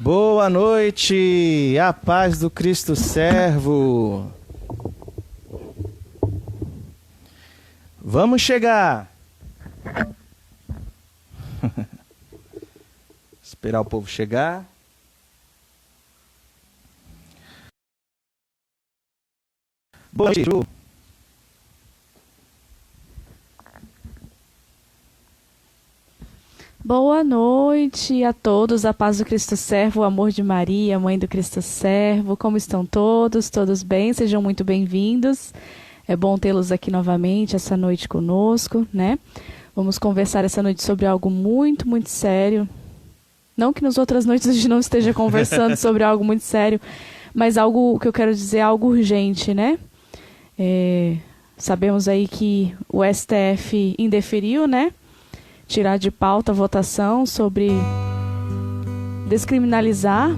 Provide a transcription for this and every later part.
Boa noite, a paz do Cristo servo. Vamos chegar. Esperar o povo chegar. Boa noite, Ju. Boa noite a todos, a paz do Cristo servo, o amor de Maria, mãe do Cristo servo. Como estão todos? Todos bem? Sejam muito bem-vindos. É bom tê-los aqui novamente essa noite conosco, né? Vamos conversar essa noite sobre algo muito, muito sério. Não que nas outras noites a gente não esteja conversando sobre algo muito sério, mas algo que eu quero dizer, algo urgente, né? Sabemos aí que o STF indeferiu, né? Tirar de pauta a votação sobre descriminalizar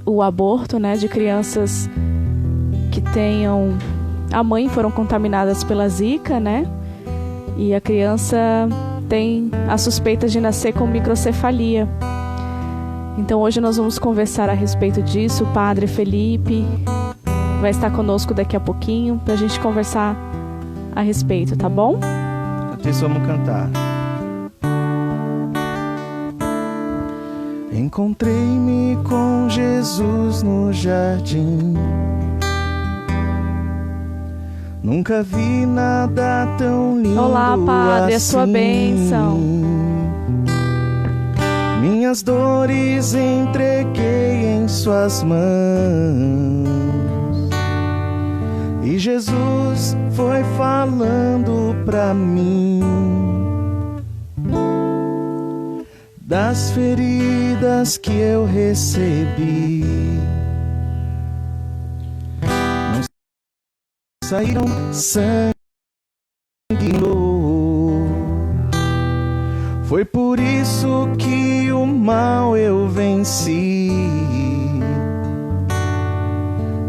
o aborto, né, de crianças que tenham... A mãe foram contaminadas pela Zika, né? E a criança tem a suspeita de nascer com microcefalia. Então hoje nós vamos conversar a respeito disso. O padre Felipe vai estar conosco daqui a pouquinho para a gente conversar a respeito, tá bom? Vamos cantar. Encontrei-me com Jesus no jardim. Nunca vi nada tão lindo. Olá, Padre, assim. a sua bênção. Minhas dores entreguei em suas mãos. E Jesus foi falando pra mim das feridas que eu recebi. Não saíram sangue novo. Foi por isso que o mal eu venci.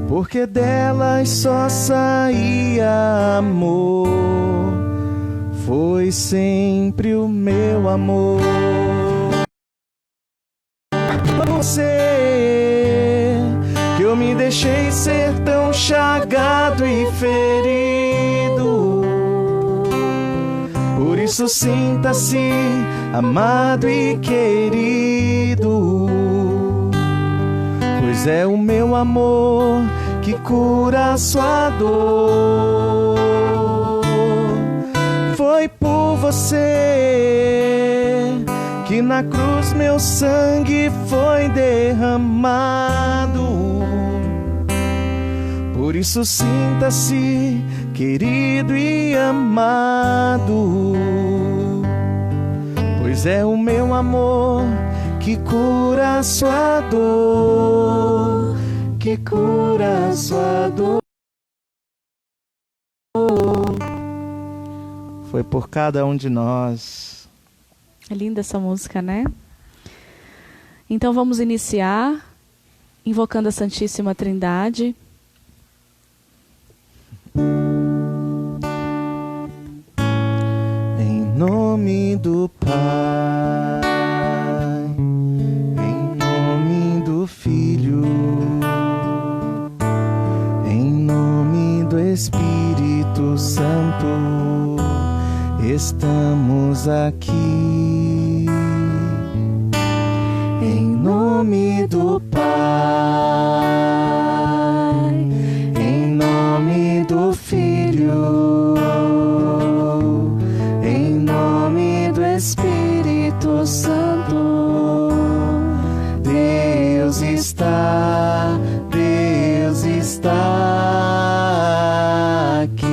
Porque delas só saía amor. Foi sempre o meu amor. Você, que eu me deixei ser tão chagado e ferido. Por isso sinta-se amado e querido. Pois é o meu amor que cura a sua dor. Foi por você que na cruz meu sangue foi derramado. Por isso sinta-se querido e amado. Pois é o meu amor que cura a sua dor, que cura a sua dor. Foi por cada um de nós. É linda essa música, né? Então vamos iniciar invocando a Santíssima Trindade. Em nome do Pai, em nome do Filho, em nome do Espírito Santo, estamos aqui. Em nome do Pai, em nome do Filho, em nome do Espírito Santo, Deus está aqui.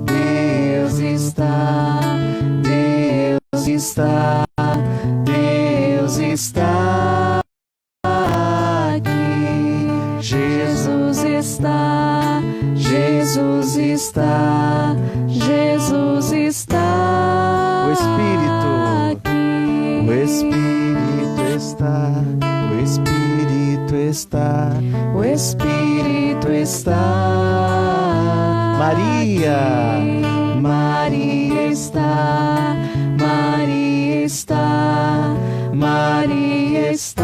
Deus está aqui. Jesus está O Espírito está. O Espírito está. Maria está. Maria está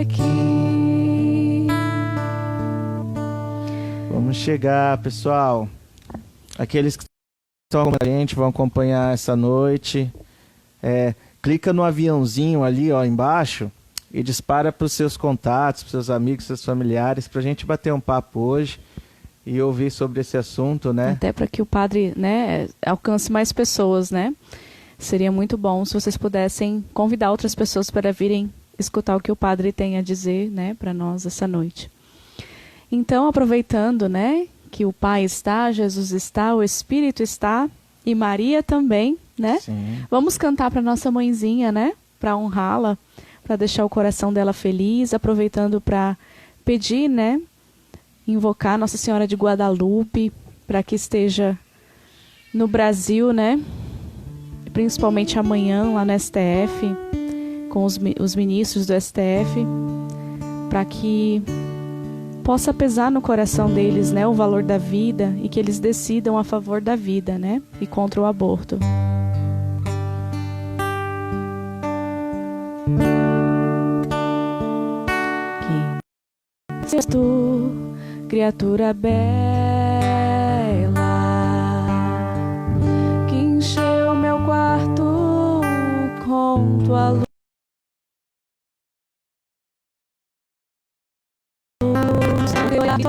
aqui. Vamos chegar, pessoal. Aqueles que estão com a gente vão acompanhar essa noite. Clica no aviãozinho ali, ó, embaixo e dispara para os seus contatos, para os seus amigos, seus familiares, para a gente bater um papo hoje e ouvir sobre esse assunto, né? Até para que o padre, né, alcance mais pessoas, né? Seria muito bom se vocês pudessem convidar outras pessoas para virem escutar o que o padre tem a dizer, né, para nós essa noite. Então, aproveitando, né, que o Pai está, Jesus está, o Espírito está e Maria também, né? Sim. Vamos cantar para nossa mãezinha, né? Para honrá-la, para deixar o coração dela feliz, aproveitando para pedir, né? Invocar Nossa Senhora de Guadalupe para que esteja no Brasil, né? Principalmente amanhã lá no STF, com os ministros do STF, para que possa pesar no coração deles, né, o valor da vida e que eles decidam a favor da vida, né, e contra o aborto. Que sejas tu, criatura bela, que encheu meu quarto com tua luz.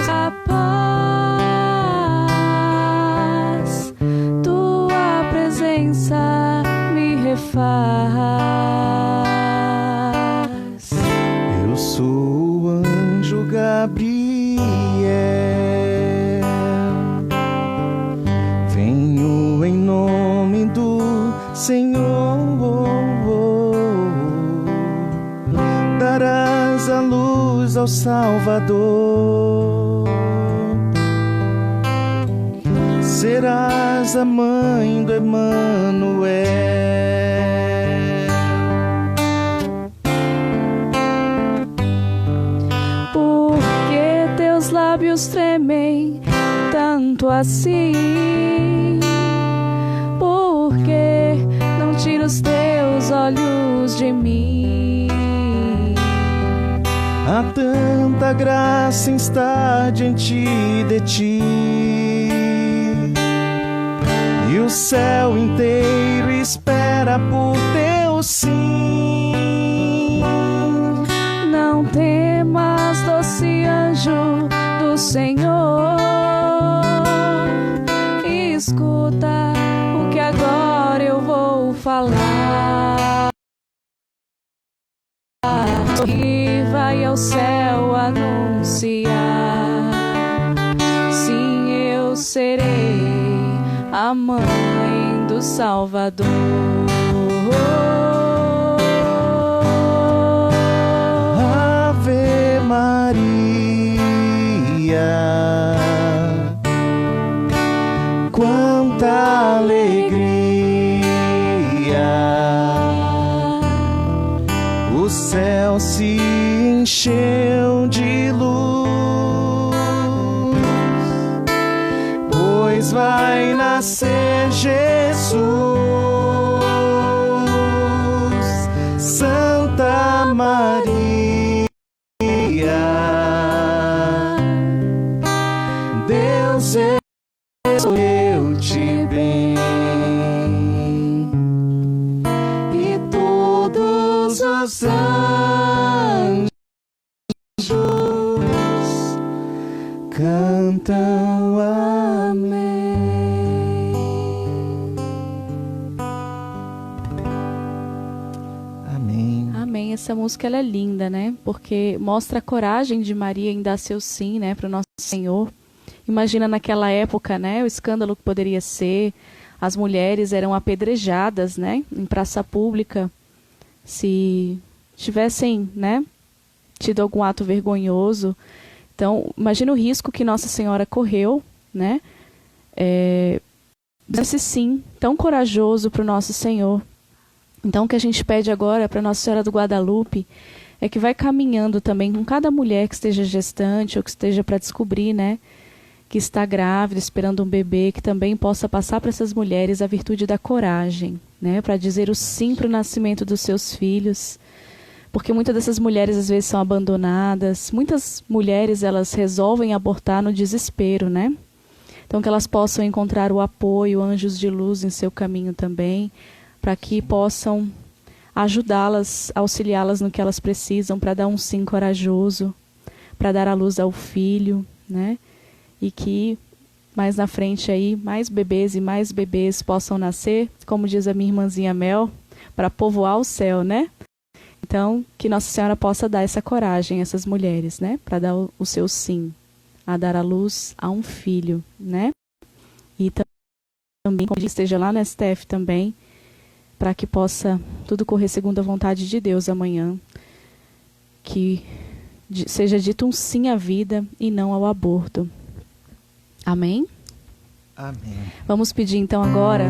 A paz, tua presença me refaz. Eu sou o anjo Gabriel, venho em nome do Senhor. Darás a luz ao Salvador, serás a mãe do Emanuel. Porque teus lábios tremem tanto assim? Porque não tira os teus olhos de mim? Há tanta graça em estar diante de ti, e o céu inteiro espera por teu sim. Não temas, doce anjo do Senhor, escuta o que agora eu vou falar. E vai ao céu anunciar, sim, eu serei a mãe do Salvador. Ave Maria, quanta alegria, o céu se encheu de luz, pois vai nascer Jesus. Santa Maria, Deus eu-te bem, e todos os anjos cantam amém. Amém. Amém. Essa música ela é linda, né? Porque mostra a coragem de Maria em dar seu sim, né, para o nosso Senhor. Imagina naquela época, né, o escândalo que poderia ser. As mulheres eram apedrejadas, né, em praça pública, se tivessem, né, tido algum ato vergonhoso. Então, imagina o risco que Nossa Senhora correu, né, desse sim tão corajoso para o nosso Senhor. Então, o que a gente pede agora para Nossa Senhora do Guadalupe é que vai caminhando também com cada mulher que esteja gestante ou que esteja para descobrir, né, que está grávida, esperando um bebê, que também possa passar para essas mulheres a virtude da coragem, né? Para dizer o sim para o nascimento dos seus filhos. Porque muitas dessas mulheres às vezes são abandonadas. Muitas mulheres, elas resolvem abortar no desespero, né? Então que elas possam encontrar o apoio, anjos de luz em seu caminho também, para que possam ajudá-las, auxiliá-las no que elas precisam, para dar um sim corajoso, para dar à luz ao filho, né? E que mais na frente aí, mais bebês e mais bebês possam nascer, como diz a minha irmãzinha Mel, para povoar o céu, né? Então, que Nossa Senhora possa dar essa coragem a essas mulheres, né? Para dar o seu sim, a dar à luz a um filho, né? E também, como esteja lá no STF também, para que possa tudo correr segundo a vontade de Deus amanhã. Que seja dito um sim à vida e não ao aborto. Amém? Amém. Vamos pedir então agora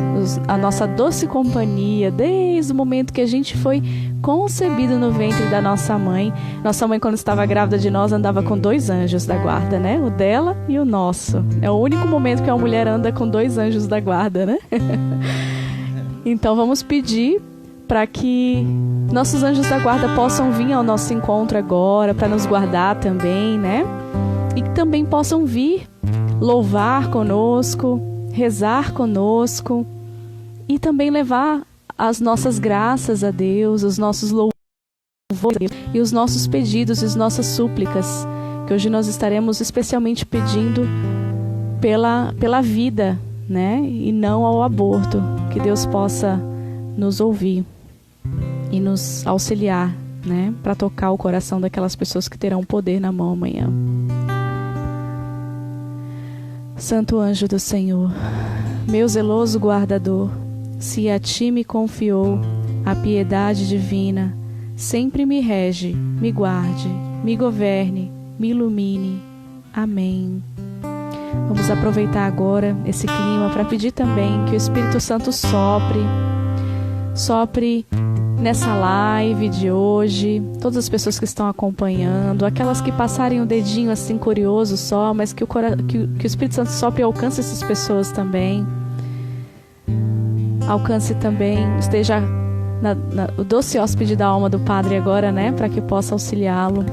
a nossa doce companhia, desde o momento que a gente foi concebido no ventre da nossa mãe. Nossa mãe, quando estava grávida de nós, andava com 2 anjos da guarda, né? O dela e o nosso. É o único momento que uma mulher anda com 2 anjos da guarda, né? Então vamos pedir para que nossos anjos da guarda possam vir ao nosso encontro agora, para nos guardar também, né? E que também possam vir louvar conosco, rezar conosco e também levar as nossas graças a Deus, os nossos louvores e os nossos pedidos e as nossas súplicas, que hoje nós estaremos especialmente pedindo pela vida, né? E não ao aborto. Que Deus possa nos ouvir e nos auxiliar, né? Para tocar o coração daquelas pessoas que terão poder na mão amanhã. Santo anjo do Senhor, meu zeloso guardador, se a ti me confiou a piedade divina, sempre me rege, me guarde, me governe, me ilumine. Amém. Vamos aproveitar agora esse clima para pedir também que o Espírito Santo sopre nessa live de hoje, todas as pessoas que estão acompanhando, aquelas que passarem o dedinho assim curioso só, mas que o Espírito Santo sopre e alcance essas pessoas também. Alcance também, esteja o doce hóspede da alma do Padre agora, né? Para que possa auxiliá-lo,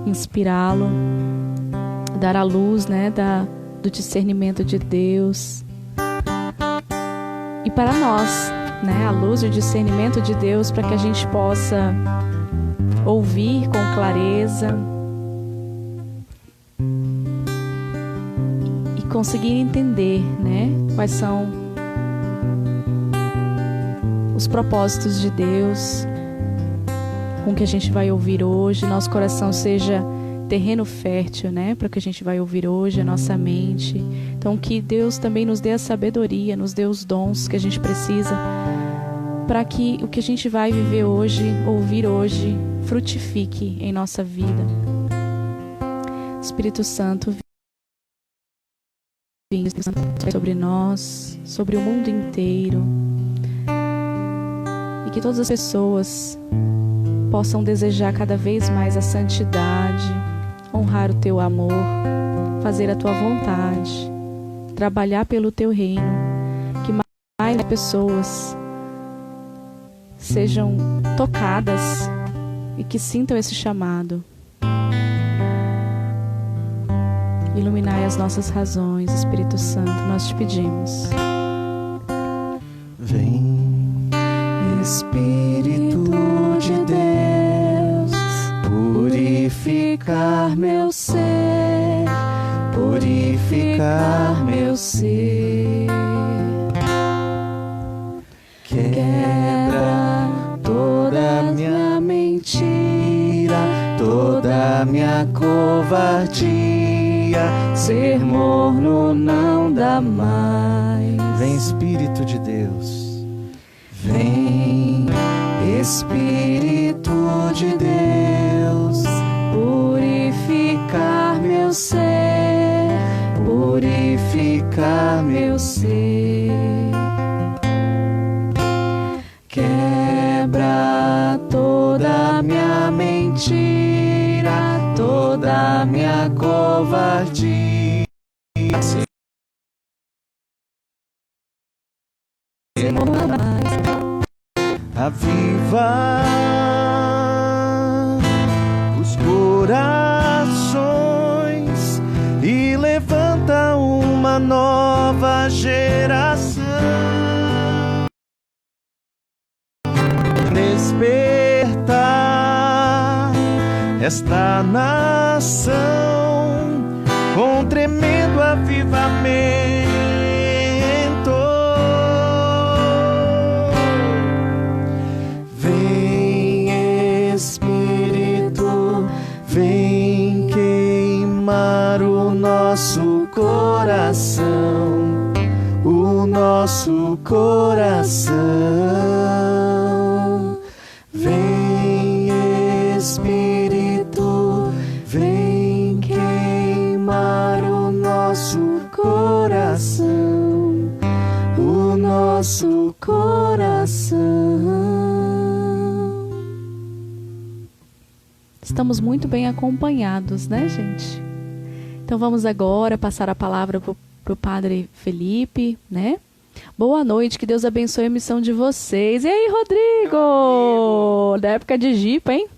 inspirá-lo, dar a luz, né? Do discernimento de Deus. E para nós, né, a luz e o discernimento de Deus, para que a gente possa ouvir com clareza e conseguir entender, né, quais são os propósitos de Deus com o que a gente vai ouvir hoje. Nosso coração seja terreno fértil, né, para o que a gente vai ouvir hoje, a nossa mente. Então que Deus também nos dê a sabedoria, nos dê os dons que a gente precisa, para que o que a gente vai viver hoje, ouvir hoje, frutifique em nossa vida. Espírito Santo, vem sobre nós, sobre o mundo inteiro, e que todas as pessoas possam desejar cada vez mais a santidade, honrar o teu amor, fazer a tua vontade, trabalhar pelo teu reino, que mais pessoas sejam tocadas e que sintam esse chamado. Iluminai as nossas razões, Espírito Santo, nós te pedimos. Vem, Espírito de Deus, purificar meu ser, purificar meu ser. Quebra toda minha mentira, toda minha covardia, ser morno não dá mais. Vem, Espírito de Deus. Vem, Espírito de Deus, purificar meu ser, purificar meu ser. Quebra toda minha mentira, toda minha covardia, ser morno não dá mais. os corações e levanta uma nova geração. Despertar esta nação com tremendo avivamento. Vem, Espírito, vem queimar o nosso coração, o nosso coração. Vem, Espírito, vem queimar o nosso coração, o nosso coração. Estamos muito bem acompanhados, né, gente? Então vamos agora passar a palavra para o Padre Felipe, né? Boa noite, que Deus abençoe a missão de vocês. E aí, Rodrigo? Da época de Jipa, hein?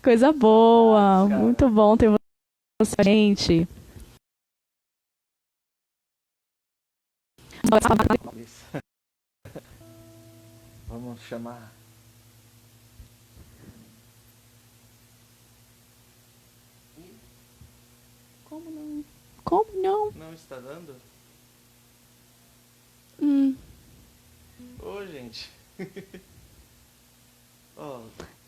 Coisa boa, muito bom ter você, gente. Vamos chamar. Como não? Como não? Não está dando? Ô, gente. Oh,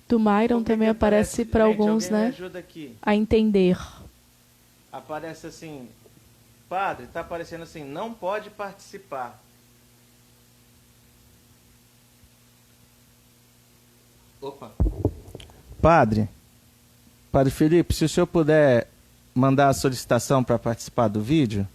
Do Myron também aparece para alguns, né? Me ajuda aqui. A entender. Aparece assim, padre, tá aparecendo assim, não pode participar. Opa. Padre Felipe, se o senhor puder mandar a solicitação para participar do vídeo,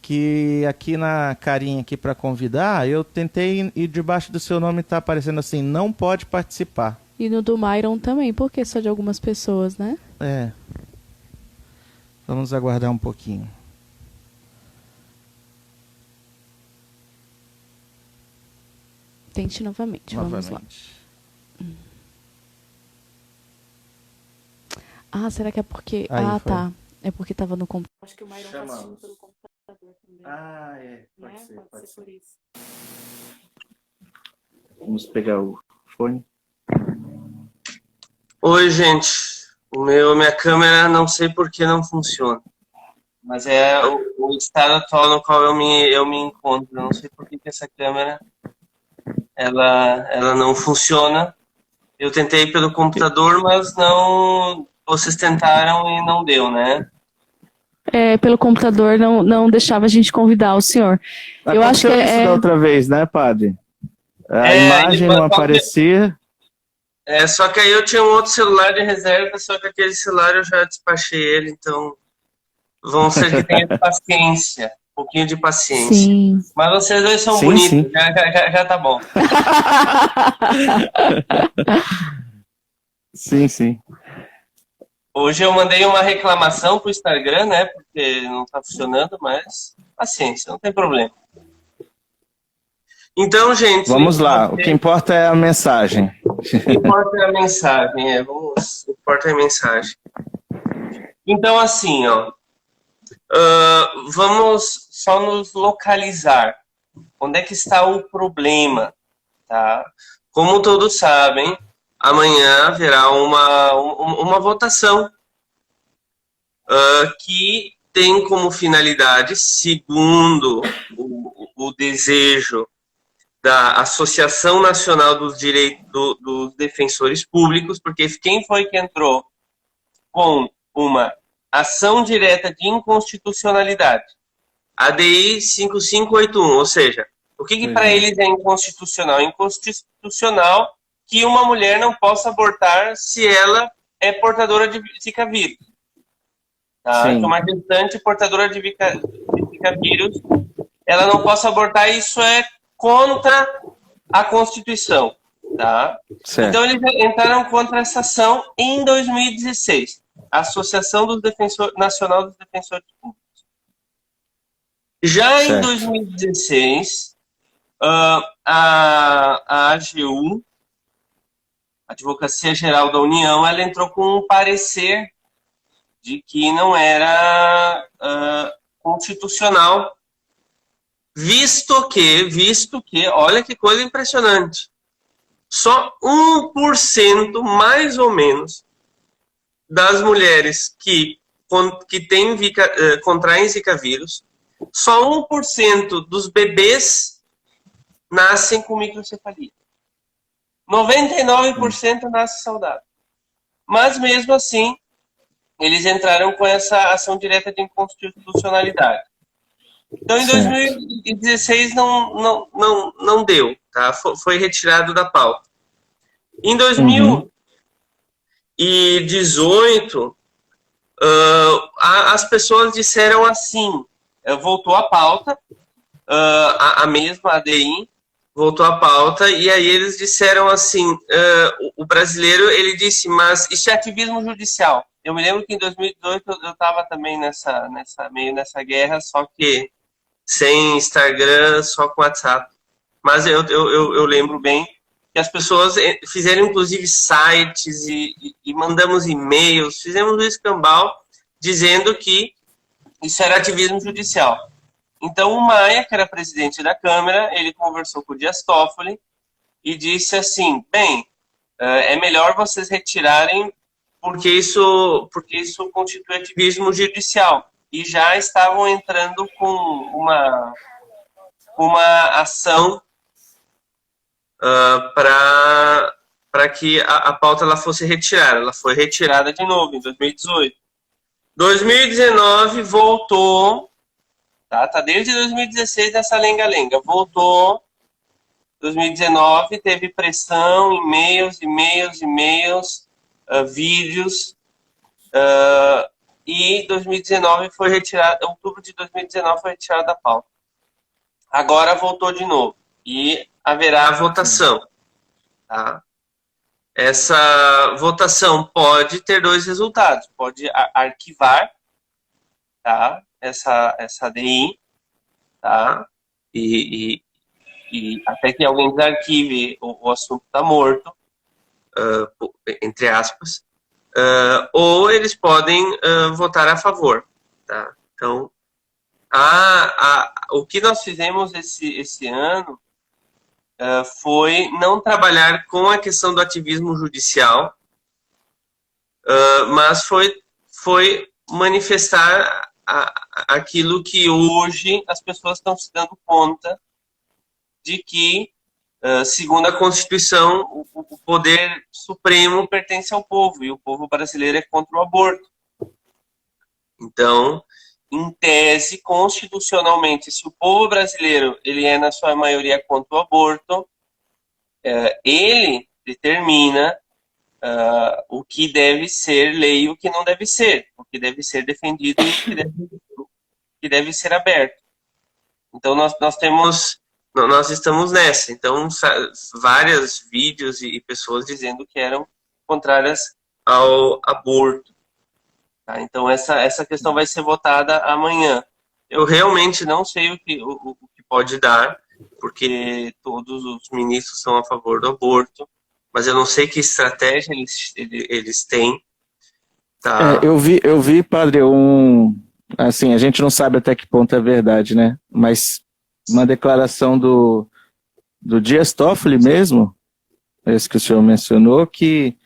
que aqui na carinha aqui para convidar, eu tentei e debaixo do seu nome tá aparecendo assim, não pode participar. E no do Myron também, porque só de algumas pessoas, né? É. Vamos aguardar um pouquinho. Tente novamente. Vamos lá. Ah, será que é porque... Aí, ah, foi. tá. É porque tava no computador. Acho que o Myron Chamamos. tá assistindo pelo computador também. Ah, é. Pode Né? ser, Pode ser por isso. Vamos pegar o fone. Oi, gente. Minha câmera não sei por que não funciona. Mas é o estado atual no qual eu me encontro. Eu não sei por que essa câmera ela não funciona. Eu tentei pelo computador, mas não. Vocês tentaram e não deu, né? É, pelo computador não deixava a gente convidar o senhor. Eu acho que isso da outra vez, né, padre? A imagem mas não aparecia. Só que aí eu tinha um outro celular de reserva, só que aquele celular eu já despachei ele, então vão ser que tenha paciência, um pouquinho de paciência. Sim. Mas vocês dois são Sim, bonitos, sim. já tá bom. Sim, sim. Hoje eu mandei uma reclamação pro Instagram, né, porque não tá funcionando, mas paciência, não tem problema. Então, gente... Vamos lá, o que importa é a mensagem. O que importa é a mensagem, o que importa é a mensagem. Então, assim, ó, vamos só nos localizar. Onde é que está o problema? Tá? Como todos sabem, amanhã haverá uma votação que tem como finalidade, segundo o desejo da Associação Nacional dos Direitos dos Defensores Públicos, porque quem foi que entrou com uma ação direta de inconstitucionalidade? ADI 5581, ou seja, o que para eles é inconstitucional? Inconstitucional que uma mulher não possa abortar se ela é portadora de Zika vírus. Tá? Que uma gestante portadora de Zika vírus, ela não possa abortar, isso é contra a Constituição. Tá? Então eles entraram contra essa ação em 2016. A Associação Nacional dos Defensores Públicos. Já em 2016, a AGU Advocacia Geral da União, ela entrou com um parecer de que não era constitucional, visto que, olha que coisa impressionante, só 1%, mais ou menos, das mulheres que contraem Zika vírus, só 1% dos bebês nascem com microcefalia. 99% nasce saudável. Mas, mesmo assim, eles entraram com essa ação direta de inconstitucionalidade. Então, em 2016 não deu, tá? Foi retirado da pauta. Em 2018, as pessoas disseram assim, voltou à pauta, a mesma ADI voltou à pauta, e aí eles disseram assim, o brasileiro, ele disse, mas isso é ativismo judicial. Eu me lembro que em 2018 eu estava também meio nessa guerra, só que sem Instagram, só com WhatsApp. Mas eu lembro bem que as pessoas fizeram inclusive sites e mandamos e-mails, fizemos um escambau dizendo que isso era ativismo judicial. Então o Maia, que era presidente da Câmara, ele conversou com o Dias Toffoli e disse assim, bem, é melhor vocês retirarem porque isso constitui ativismo judicial. E já estavam entrando com uma ação para que a pauta ela fosse retirada. Ela foi retirada de novo em 2018. 2019 voltou, tá desde 2016 nessa lenga-lenga, voltou. 2019 teve pressão, e-mails, vídeos, e 2019 foi retirado, outubro de 2019 foi retirado da pauta. Agora voltou de novo e haverá votação, tá? Essa votação pode ter dois resultados, pode arquivar, tá? Essa ADI, tá? E até que alguém desarquive, o assunto está morto, entre aspas, ou eles podem votar a favor, tá? Então, o que nós fizemos esse ano foi não trabalhar com a questão do ativismo judicial, mas foi manifestar aquilo que hoje as pessoas estão se dando conta de que, segundo a Constituição, o poder supremo pertence ao povo, e o povo brasileiro é contra o aborto. Então, em tese, constitucionalmente, se o povo brasileiro ele é, na sua maioria, contra o aborto, ele determina o que deve ser lei e o que não deve ser, o que deve ser defendido e o que deve ser aberto. Então, nós estamos nessa. Então, vários vídeos e pessoas dizendo que eram contrárias ao aborto. Tá? Então, essa questão vai ser votada amanhã. Eu realmente não sei o que pode dar, porque todos os ministros são a favor do aborto, mas eu não sei que estratégia eles têm. Tá? Eu vi, padre, assim, a gente não sabe até que ponto é verdade, né? Mas uma declaração do Dias Toffoli mesmo, esse que o senhor mencionou, que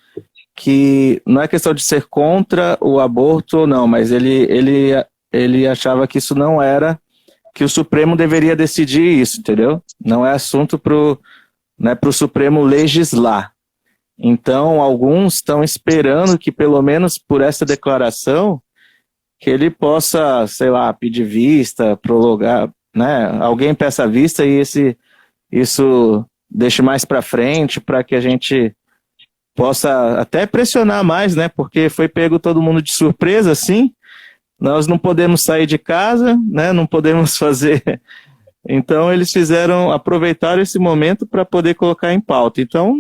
não é questão de ser contra o aborto ou não, mas ele achava que isso não era, que o Supremo deveria decidir isso, entendeu? Não é assunto pro Supremo legislar. Então, alguns estão esperando que, pelo menos por essa declaração, que ele possa, sei lá, pedir vista, prorrogar, né? Alguém peça vista e isso deixe mais para frente, para que a gente possa até pressionar mais, né? Porque foi pego todo mundo de surpresa, assim. Nós não podemos sair de casa, né? Não podemos fazer. Então, eles aproveitaram esse momento para poder colocar em pauta. Então,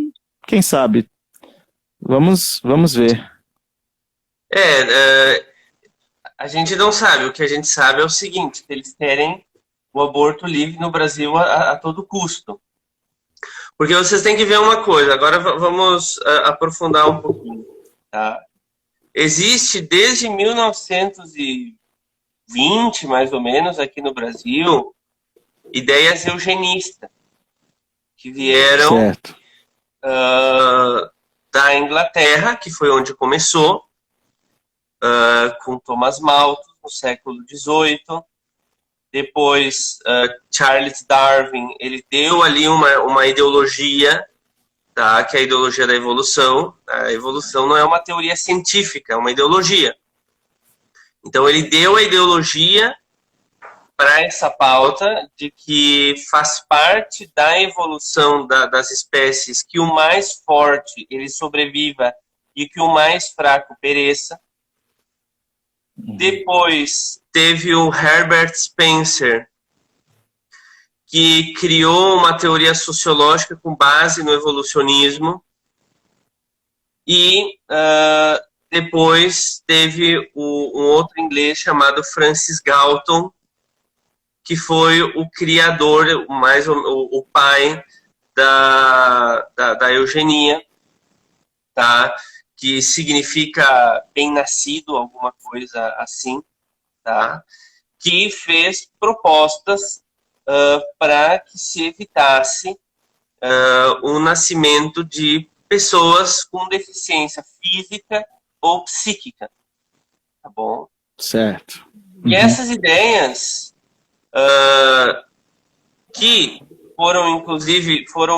quem sabe? Vamos ver. A gente não sabe. O que a gente sabe é o seguinte, que eles querem o aborto livre no Brasil a todo custo. Porque vocês têm que ver uma coisa, agora vamos aprofundar um pouquinho, tá? Existe desde 1920, mais ou menos, aqui no Brasil, ideias eugenistas, que vieram da Inglaterra, que foi onde começou, com Thomas Malthus, no século XVIII. Depois, Charles Darwin, ele deu ali uma ideologia, tá? Que é a ideologia da evolução. A evolução não é uma teoria científica, é uma ideologia. Então, ele deu a ideologia para essa pauta de que faz parte da evolução das espécies que o mais forte ele sobreviva e que o mais fraco pereça. Depois teve o Herbert Spencer, que criou uma teoria sociológica com base no evolucionismo. E depois teve um outro inglês chamado Francis Galton, que foi o criador, o pai da eugenia, tá? Que significa bem-nascido, alguma coisa assim, tá? Que fez propostas para que se evitasse o nascimento de pessoas com deficiência física ou psíquica, tá bom? Certo. E essas ideias que foram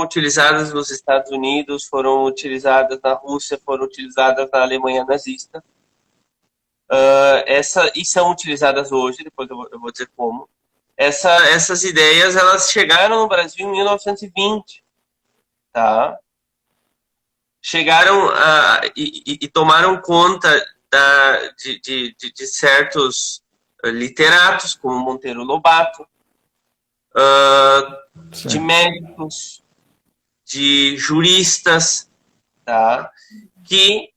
utilizadas nos Estados Unidos, foram utilizadas na Rússia, foram utilizadas na Alemanha nazista, e são utilizadas hoje, depois eu vou dizer como. Essas ideias, elas chegaram no Brasil em 1920, tá? Chegaram e tomaram conta de certos literatos, como Monteiro Lobato, de médicos, de juristas, tá? Que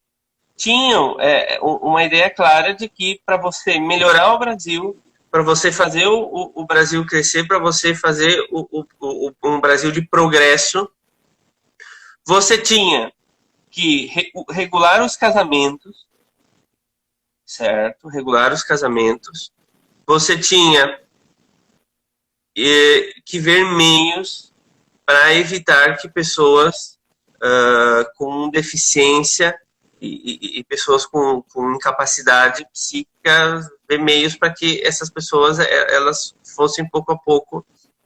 tinham uma ideia clara de que para você melhorar o Brasil, para você fazer o Brasil crescer, para você fazer um Brasil de progresso, você tinha que regular os casamentos, certo? Regular os casamentos. Você tinha que ver meios para evitar que pessoas com deficiência e pessoas com incapacidade psíquica, ver meios para que essas pessoas elas fossem pouco a pouco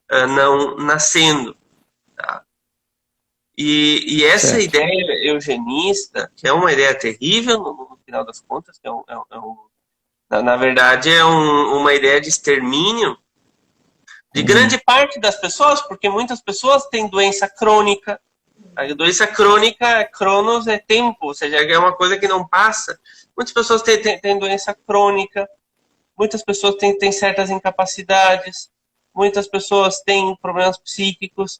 não nascendo, tá? E essa ideia eugenista, que é uma ideia terrível no final das contas, que na verdade é uma ideia de extermínio de grande parte das pessoas, porque muitas pessoas têm doença crônica. A doença crônica, cronos é tempo, ou seja, é uma coisa que não passa. Muitas pessoas têm doença crônica, muitas pessoas têm certas incapacidades, muitas pessoas têm problemas psíquicos.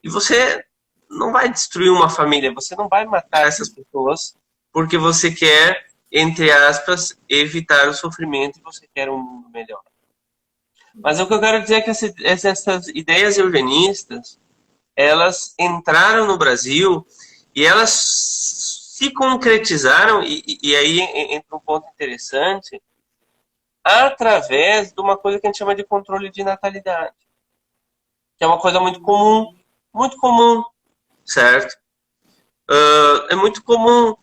E você não vai destruir uma família, você não vai matar essas pessoas porque você quer, entre aspas, evitar o sofrimento e você quer um mundo melhor. Mas o que eu quero dizer é que essas ideias eugenistas, elas entraram no Brasil e elas se concretizaram, e aí entra um ponto interessante, através de uma coisa que a gente chama de controle de natalidade, que é uma coisa muito comum, certo? É muito comum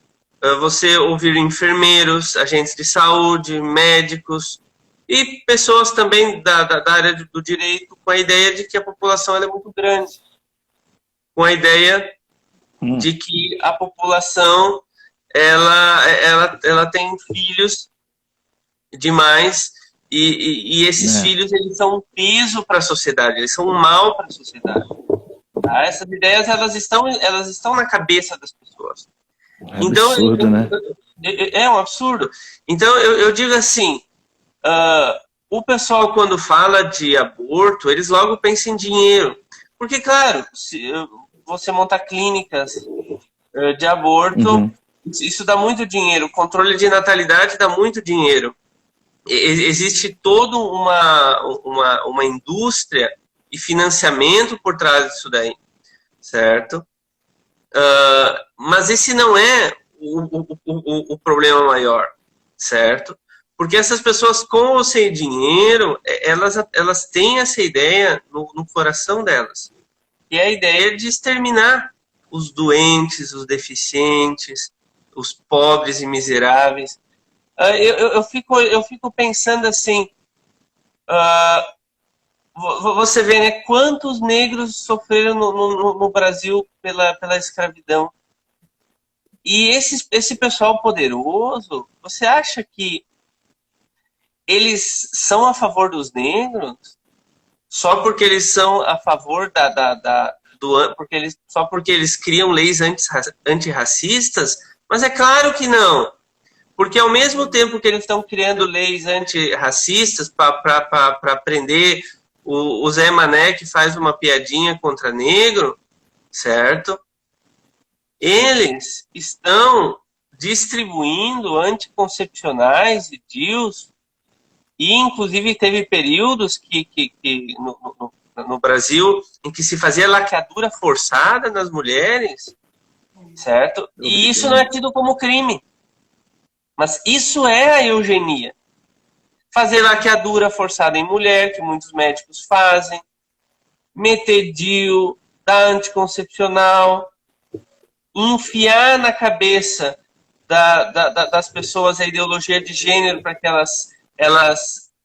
você ouvir enfermeiros, agentes de saúde, médicos e pessoas também da área do direito com a ideia de que a população ela é muito grande, com a ideia de que a população ela tem filhos demais e esses filhos eles são um peso para a sociedade, eles são um mal para a sociedade. Tá? Essas ideias elas estão na cabeça das pessoas. É então, absurdo, né? É um absurdo. Então eu digo assim, o pessoal quando fala de aborto, eles logo pensam em dinheiro. Porque, claro, se você montar clínicas de aborto, isso dá muito dinheiro. O controle de natalidade dá muito dinheiro. Existe toda uma indústria e financiamento por trás disso daí, certo? Mas esse não é o problema maior, certo? Porque essas pessoas, com ou sem dinheiro, elas têm essa ideia no coração delas. E é a ideia de exterminar os doentes, os deficientes, os pobres e miseráveis. Eu fico pensando assim, você vê, né, quantos negros sofreram no Brasil pela escravidão. E esse pessoal poderoso, você acha que eles são a favor dos negros só porque eles são a favor só porque eles criam leis antirracistas? Mas é claro que não. Porque ao mesmo tempo que eles estão criando leis antirracistas para prender o Zé Mané, que faz uma piadinha contra negro, certo? Eles estão distribuindo anticoncepcionais e DIUs, e inclusive teve períodos no Brasil em que se fazia laqueadura forçada nas mulheres, certo? E isso não é tido como crime. Mas isso é a eugenia. Fazer laqueadura forçada em mulher, que muitos médicos fazem, meter DIU, dar anticoncepcional, enfiar na cabeça das pessoas a ideologia de gênero para que elas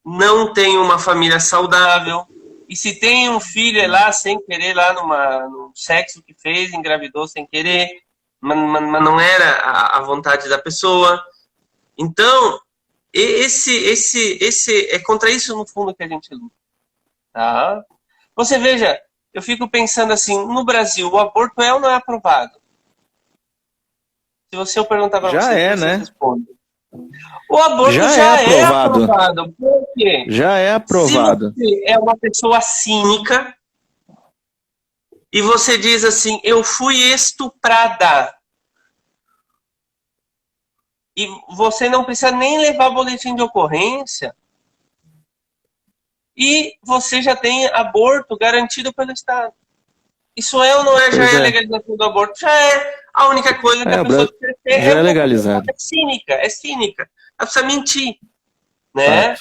não tenham uma família saudável. E se tem um filho lá sem querer, lá no sexo que fez, engravidou sem querer, mas não era a vontade da pessoa. Então, é contra isso, no fundo, que a gente luta. Tá? Você veja, eu fico pensando assim, no Brasil, o aborto é ou não é aprovado? Se eu perguntar para você, né? Responde. O aborto já é aprovado. Por quê? Já é aprovado. Se você é uma pessoa cínica e você diz assim, eu fui estuprada, e você não precisa nem levar boletim de ocorrência, e você já tem aborto garantido pelo Estado. Isso é ou não é? Já é a legalização do aborto? Já é. A única coisa que a pessoa precisa ter é legalizado. É cínica. Ela precisa mentir. Né?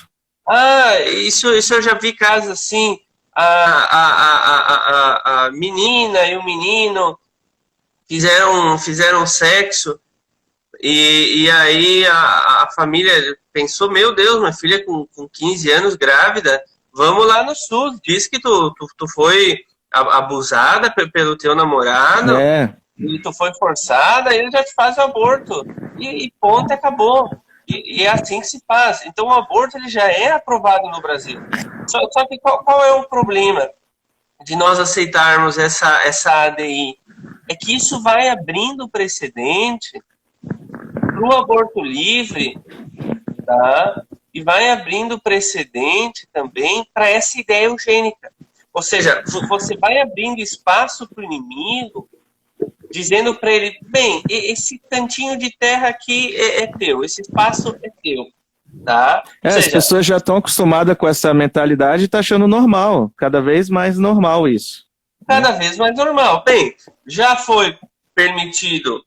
Isso eu já vi casos assim, a menina e o menino fizeram sexo, e aí a família pensou, meu Deus, minha filha com 15 anos grávida, vamos lá no SUS, diz que tu foi abusada pelo teu namorado, e tu foi forçada, ele já te faz o aborto, e ponto, acabou. E é assim que se faz. Então o aborto ele já é aprovado no Brasil. Só que qual é o problema de nós aceitarmos essa ADI? É que isso vai abrindo precedente para o aborto livre, tá? E vai abrindo precedente também para essa ideia eugênica. Ou seja, você vai abrindo espaço para o inimigo, dizendo para ele, bem, esse cantinho de terra aqui é teu, esse espaço é teu, tá? Ou seja, as pessoas já estão acostumadas com essa mentalidade e estão achando normal, cada vez mais normal isso. Cada vez mais normal. Bem, já foi permitido,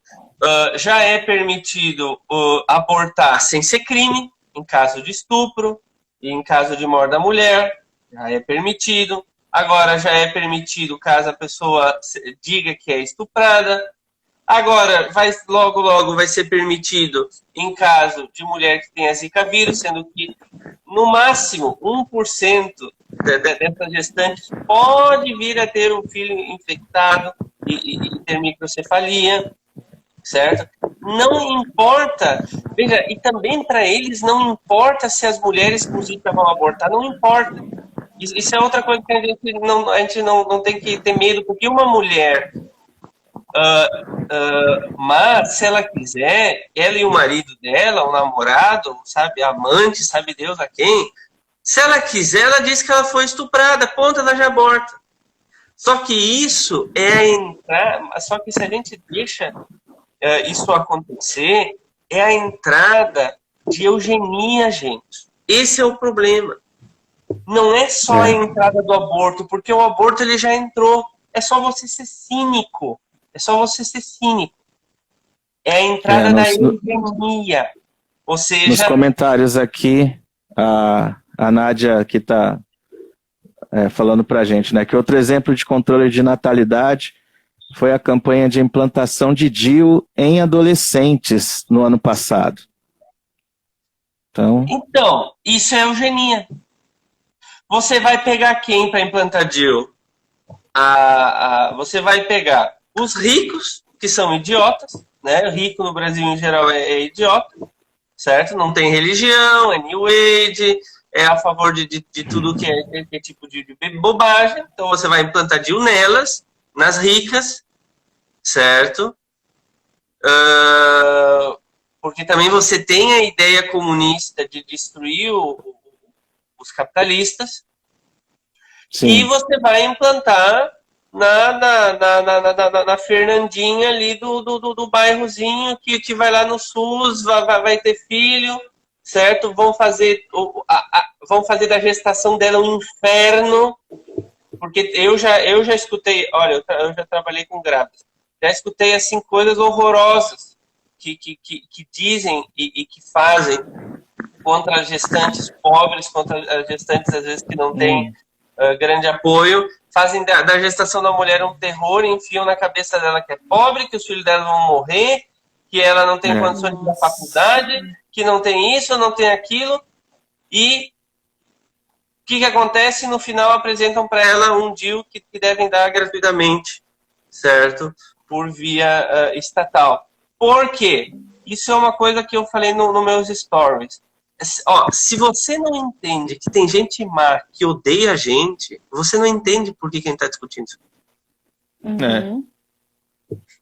já é permitido abortar sem ser crime, em caso de estupro, e em caso de morte da mulher, já é permitido. Agora já é permitido caso a pessoa diga que é estuprada. Agora, logo vai ser permitido em caso de mulher que tenha Zika vírus, sendo que, no máximo, 1% dessas gestantes pode vir a ter um filho infectado e ter microcefalia, certo? Não importa, veja, e também para eles não importa se as mulheres com Zika vão abortar, não importa. Isso é outra coisa que a gente não tem que ter medo, porque uma mulher, mas se ela quiser, ela e o marido dela, o namorado, sabe, amante, sabe Deus a quem, se ela quiser, ela diz que ela foi estuprada, ponto, ela já aborta. Só que isso só que se a gente deixa isso acontecer, é a entrada de eugenia, gente. Esse é o problema. Não é só a entrada do aborto, porque o aborto ele já entrou. é só você ser cínico. É só você ser cínico. É a entrada da eugenia. Ou seja... Nos comentários aqui, a Nádia que está falando para a gente, né, que outro exemplo de controle de natalidade foi a campanha de implantação de DIU em adolescentes no ano passado. Então, isso é eugenia. Você vai pegar quem para implantar DIU? Você vai pegar os ricos, que são idiotas, né? O rico no Brasil em geral é idiota, certo? Não tem religião, é New Age, é a favor de tudo que é tipo de bobagem. Então você vai implantar DIU nelas, nas ricas, certo? Porque também você tem a ideia comunista de destruir os capitalistas. Sim. E você vai implantar na Fernandinha ali do bairrozinho que vai lá no SUS, vai ter filho, certo? Vão fazer da gestação dela um inferno, porque eu já escutei, olha, eu já trabalhei com grávidas, já escutei assim coisas horrorosas que dizem e que fazem contra as gestantes pobres, contra as gestantes às vezes que não têm grande apoio, fazem da gestação da mulher um terror, enfiam na cabeça dela que é pobre, que os filhos dela vão morrer, que ela não tem condições de ir à faculdade, que não tem isso, não tem aquilo, e o que acontece? No final apresentam para ela um DIU que devem dar gratuitamente, certo? Por via estatal. Por quê? Isso é uma coisa que eu falei nos meus stories. Se você não entende que tem gente má que odeia a gente, você não entende por que a gente está discutindo isso.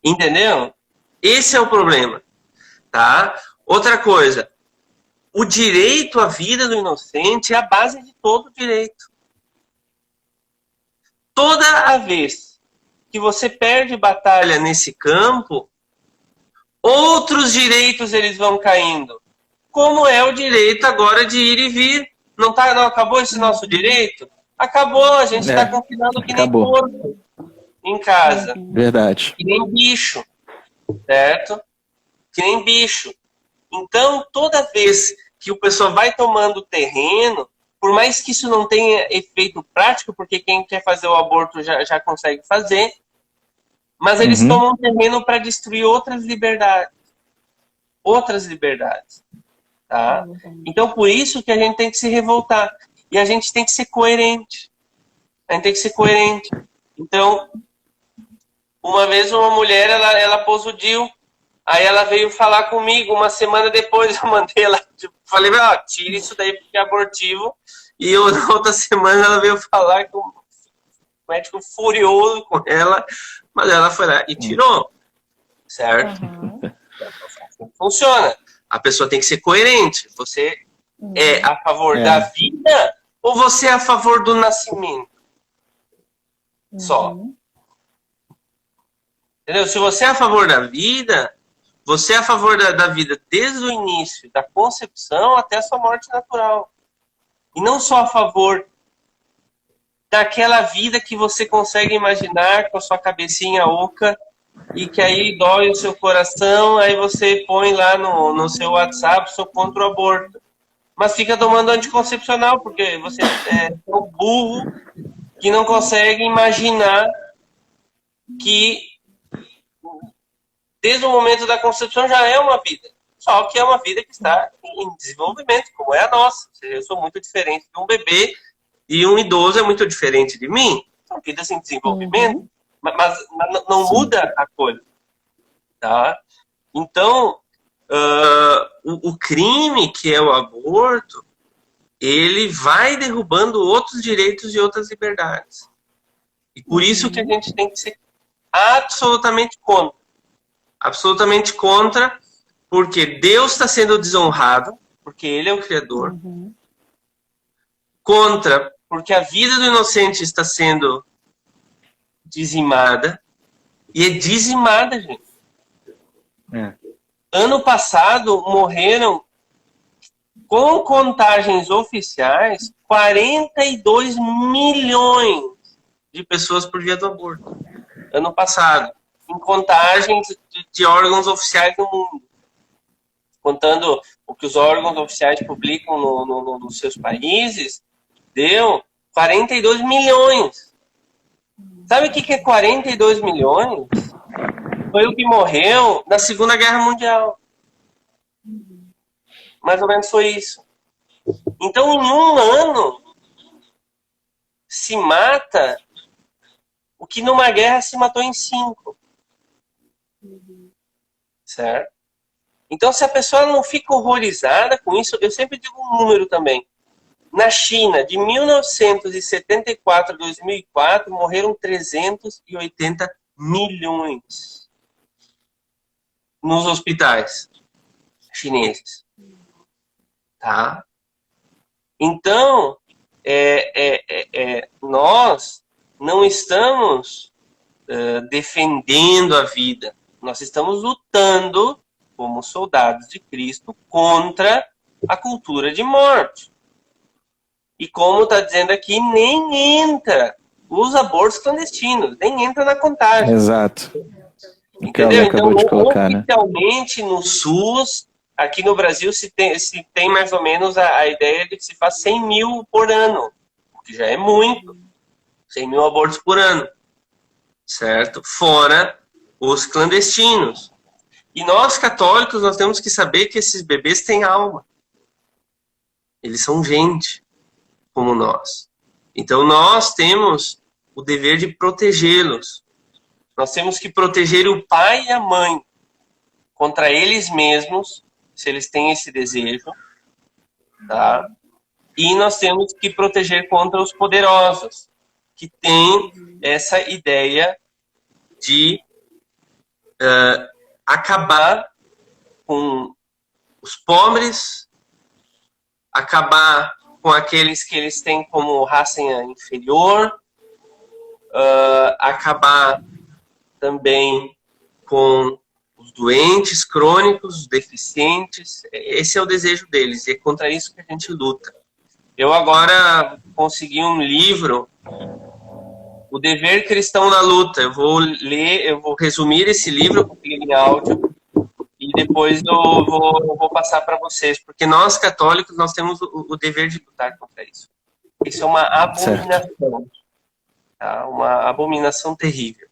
Entendeu? Esse é o problema. Tá? Outra coisa, o direito à vida do inocente é a base de todo direito. Toda a vez que você perde batalha nesse campo, outros direitos eles vão caindo. Como é o direito agora de ir e vir. Não acabou esse nosso direito? Acabou, a gente está confinado que nem porco em casa. Verdade. Que nem bicho, certo? Que nem bicho. Então, toda vez que o pessoal vai tomando terreno, por mais que isso não tenha efeito prático, porque quem quer fazer o aborto já consegue fazer, mas eles tomam terreno para destruir outras liberdades. Outras liberdades. Tá? Então, por isso que a gente tem que se revoltar. E a gente tem que ser coerente. A gente tem que ser coerente. Então, uma vez uma mulher, ela pôs o DIU, aí ela veio falar comigo, uma semana depois eu mandei ela, falei, tira isso daí porque é abortivo. E na outra semana ela veio falar com o médico furioso com ela, mas ela foi lá e tirou. Certo? Funciona. A pessoa tem que ser coerente. Você é a favor da vida ou você é a favor do nascimento? Só. Entendeu? Se você é a favor da vida, você é a favor da vida desde o início, da concepção até a sua morte natural. E não só a favor daquela vida que você consegue imaginar com a sua cabecinha oca e que aí dói o seu coração, aí você põe lá no seu WhatsApp, sou contra o aborto. Mas fica tomando anticoncepcional, porque você é um burro que não consegue imaginar que desde o momento da concepção já é uma vida. Só que é uma vida que está em desenvolvimento, como é a nossa. Ou seja, eu sou muito diferente de um bebê e um idoso é muito diferente de mim. São vidas em desenvolvimento. Mas não muda a coisa. Tá? Então, o crime que é o aborto, ele vai derrubando outros direitos e outras liberdades. E por isso que a gente tem que ser absolutamente contra. Absolutamente contra, porque Deus está sendo desonrado, porque Ele é o Criador. Contra, porque a vida do inocente está sendo dizimada, e é dizimada, gente. Ano passado morreram, com contagens oficiais, 42 milhões de pessoas por via do aborto. ano passado, em contagens de órgãos oficiais do mundo. Contando o que os órgãos oficiais publicam nos seus países, deu 42 milhões. Sabe o que é 42 milhões? Foi o que morreu na Segunda Guerra Mundial. Mais ou menos foi isso. Então, em um ano, se mata o que numa guerra se matou em 5. Certo? Então, se a pessoa não fica horrorizada com isso, eu sempre digo um número também. Na China, de 1974 a 2004, morreram 380 milhões nos hospitais chineses. Tá? Então, nós não estamos defendendo a vida. Nós estamos lutando, como soldados de Cristo, contra a cultura de morte. E como está dizendo aqui, nem entra os abortos clandestinos, nem entra na contagem. Exato. Entendeu? Então, colocar, oficialmente, né? No SUS, aqui no Brasil, se tem mais ou menos a ideia de que se faz 100 mil por ano, o que já é muito. 100 mil abortos por ano. Certo? Fora os clandestinos. E nós, católicos, nós temos que saber que esses bebês têm alma. Eles são gente, como nós. Então, nós temos o dever de protegê-los. Nós temos que proteger o pai e a mãe contra eles mesmos, se eles têm esse desejo, tá? E nós temos que proteger contra os poderosos, que têm essa ideia de acabar com os pobres, acabar com aqueles que eles têm como raça inferior, acabar também com os doentes crônicos, os deficientes. Esse é o desejo deles, e é contra isso que a gente luta. Eu agora consegui um livro, O Dever Cristão na Luta. Eu vou ler, eu vou resumir esse livro, eu consegui em áudio, e depois eu vou passar para vocês, porque nós católicos, nós temos o dever de lutar contra isso. Isso é uma abominação, tá? Uma abominação terrível.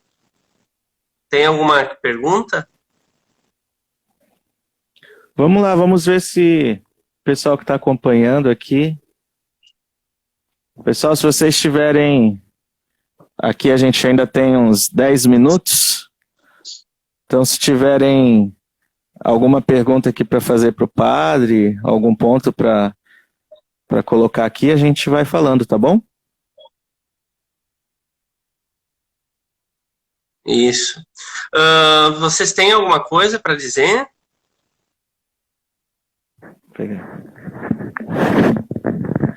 Tem alguma pergunta? Vamos lá, vamos ver se o pessoal que está acompanhando aqui. Pessoal, se vocês estiverem... Aqui a gente ainda tem uns 10 minutos. Então, se tiverem alguma pergunta aqui para fazer para o padre, algum ponto para colocar aqui, a gente vai falando, tá bom? Isso. Vocês têm alguma coisa para dizer? Deixa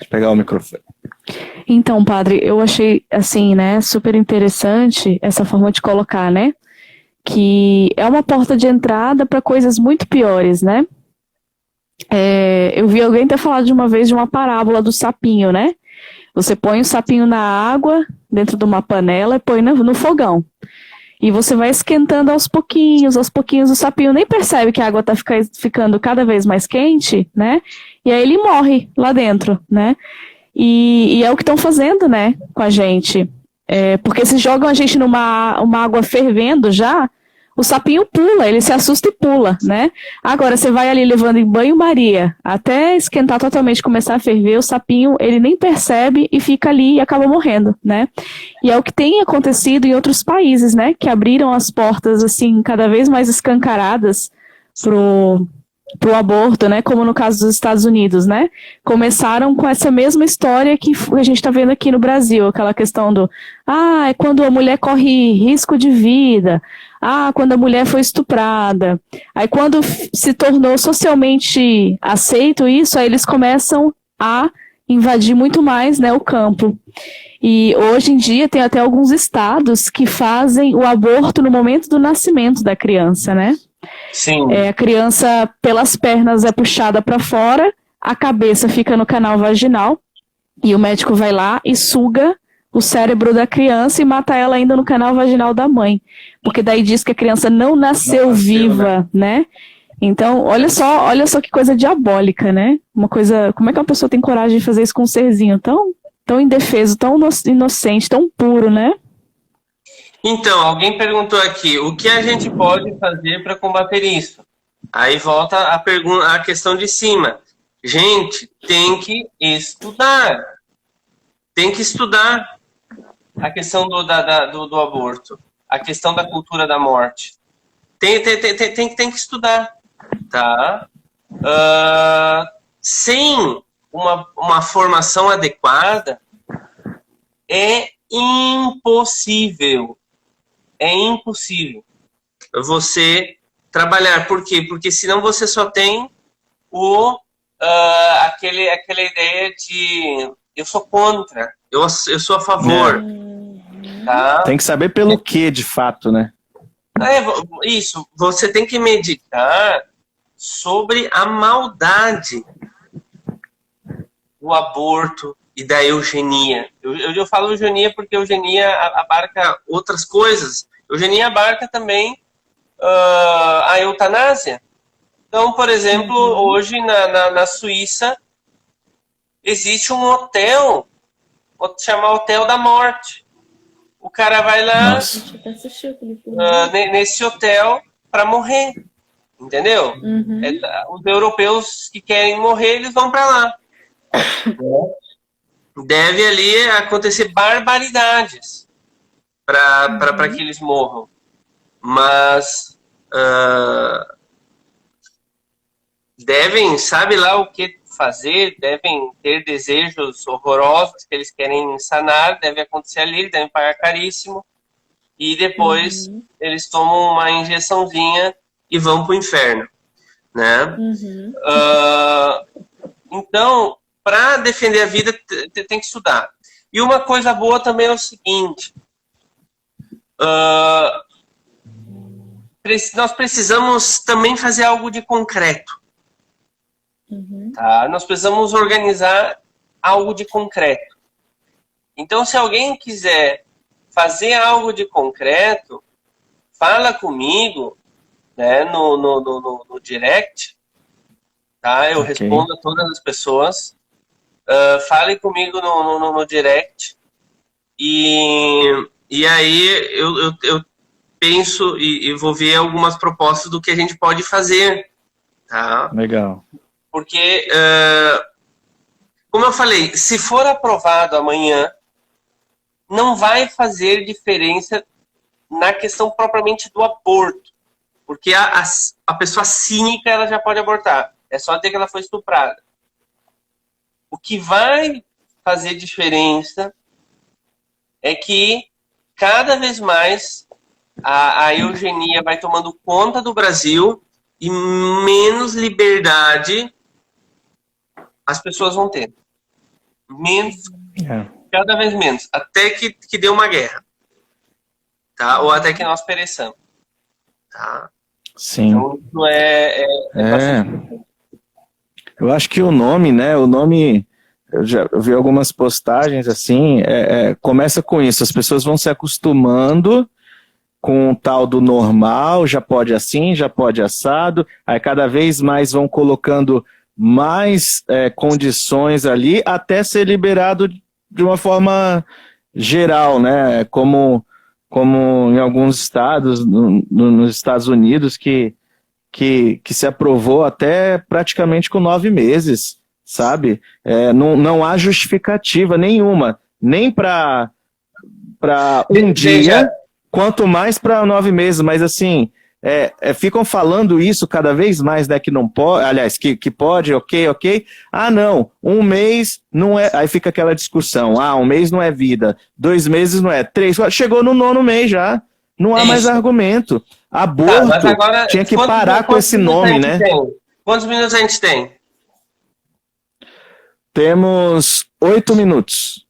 eu pegar o microfone. Então, padre, eu achei, assim, né, super interessante essa forma de colocar, né? Que é uma porta de entrada para coisas muito piores, né? Eu vi alguém ter falado de uma vez de uma parábola do sapinho, né? Você põe o sapinho na água, dentro de uma panela, e põe no fogão. E você vai esquentando aos pouquinhos o sapinho nem percebe que a água está ficando cada vez mais quente, né? E aí ele morre lá dentro, né? E é o que estão fazendo, né, com a gente. Porque se jogam a gente numa água fervendo já, o sapinho pula, ele se assusta e pula, né? Agora, você vai ali levando em banho-maria, até esquentar totalmente, começar a ferver, o sapinho, ele nem percebe e fica ali e acaba morrendo, né? E é o que tem acontecido em outros países, né? Que abriram as portas, assim, cada vez mais escancaradas pro aborto, né, como no caso dos Estados Unidos, né, começaram com essa mesma história que a gente está vendo aqui no Brasil, aquela questão do, é quando a mulher corre risco de vida, quando a mulher foi estuprada, aí quando se tornou socialmente aceito isso, aí eles começam a invadir muito mais, né, o campo. E hoje em dia tem até alguns estados que fazem o aborto no momento do nascimento da criança, né? Sim. A criança, pelas pernas, é puxada para fora, a cabeça fica no canal vaginal, e o médico vai lá e suga o cérebro da criança e mata ela ainda no canal vaginal da mãe. Porque daí diz que a criança não nasceu viva, né? Então, olha só que coisa diabólica, né? Uma coisa, como é que uma pessoa tem coragem de fazer isso com um serzinho tão indefeso, tão inocente, tão puro, né? Então, alguém perguntou aqui, o que a gente pode fazer para combater isso? Aí volta a questão de cima. Gente, tem que estudar. Tem que estudar a questão do aborto, a questão da cultura da morte. Tem que estudar, tá? Sem uma formação adequada, é impossível. É impossível você trabalhar. Por quê? Porque senão você só tem aquela ideia de eu sou contra, eu sou a favor. Tá? Tem que saber pelo que, de fato, né? Isso, você tem que meditar sobre a maldade do aborto e da eugenia. Eu falo eugenia porque eugenia abarca outras coisas. Eugenia abarca também a eutanásia. Então, por exemplo, hoje na Suíça existe um hotel, chamado Hotel da Morte. O cara vai lá nesse hotel para morrer, entendeu? Os europeus que querem morrer, eles vão para lá. Deve ali acontecer barbaridades para que eles morram. Mas devem, sabe lá o que fazer, devem ter desejos horrorosos que eles querem sanar, deve acontecer ali, devem pagar caríssimo, e depois eles tomam uma injeçãozinha e vão pro inferno, né? Então, para defender a vida, tem que estudar. E uma coisa boa também é o seguinte, nós precisamos também fazer algo de concreto. Tá? Nós precisamos organizar algo de concreto. Então, se alguém quiser fazer algo de concreto, fala comigo, né, no direct, tá? Eu respondo a todas as pessoas. Fale comigo no direct. E aí eu penso e vou ver algumas propostas do que a gente pode fazer. Tá? Legal. Porque, como eu falei, se for aprovado amanhã, não vai fazer diferença na questão propriamente do aborto. Porque a pessoa cínica ela já pode abortar. É só dizer que ela foi estuprada. O que vai fazer diferença é que cada vez mais a eugenia vai tomando conta do Brasil e menos liberdade as pessoas vão ter. Menos, cada vez menos. Até que dê uma guerra. Tá? Ou até que nós pereçamos. Tá? Sim. Então, isso eu acho que o nome, né? O nome, eu vi algumas postagens assim, começa com isso. As pessoas vão se acostumando com o tal do normal, já pode assim, já pode assado. Aí cada vez mais vão colocando mais condições ali até ser liberado de uma forma geral, né? Como em alguns estados, nos Estados Unidos, que se aprovou até praticamente com 9 meses, sabe? Não há justificativa nenhuma, nem para um dia, quanto mais para 9 meses, mas assim... ficam falando isso cada vez mais, né, que não pode, aliás, que pode, ok. Ah, não, 1 mês não é, aí fica aquela discussão, 1 mês não é vida, 2 meses não é, 3, chegou no 9º mês já, não há mais argumento. Aborto, mas agora, tinha que parar com esse nome, né? Quantos minutos a gente tem? Temos 8 minutos.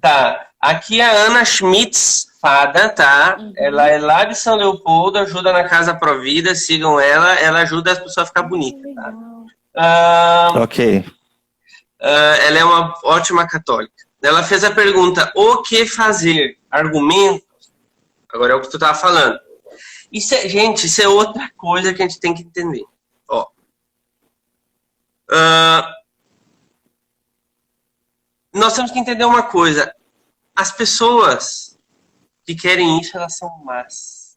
Tá, aqui a Ana Schmitz, fada, tá? Ela é lá de São Leopoldo, ajuda na Casa Provida, sigam ela ajuda as pessoas a ficar bonitas, tá? Ok. Ela é uma ótima católica. ela fez a pergunta, o que fazer? Argumentos? Agora é o que tu estava falando. Gente, isso é outra coisa que a gente tem que entender. Ó. Nós temos que entender uma coisa. As pessoas que querem isso, elas são más.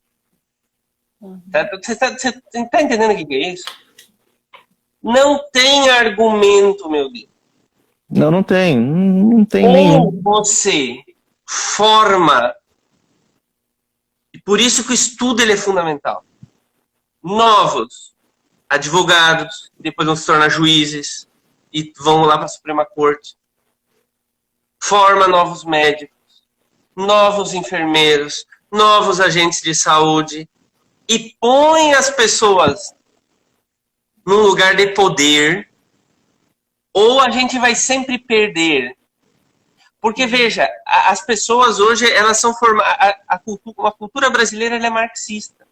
Você tá entendendo o que é isso? Não tem argumento, meu Deus. Não tem. Não tem Ou nenhum. você forma, e por isso que o estudo ele é fundamental, novos advogados, depois vão se tornar juízes e vão lá para a Suprema Corte. Forma novos médicos, novos enfermeiros, novos agentes de saúde e põe as pessoas num lugar de poder, ou a gente vai sempre perder. Porque, veja, as pessoas hoje, elas são formadas... A cultura brasileira ela é marxista.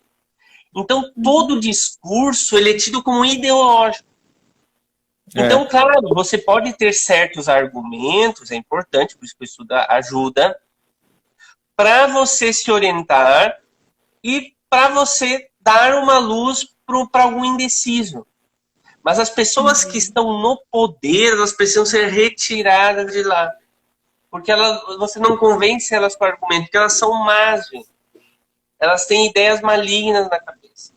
Então, todo discurso ele é tido como ideológico. Então, claro, você pode ter certos argumentos, é importante, por isso que o estudo ajuda, para você se orientar e para você dar uma luz para algum indeciso. Mas as pessoas que estão no poder, elas precisam ser retiradas de lá. Porque você não convence elas com argumento, porque elas são más, gente. Elas têm ideias malignas na cabeça.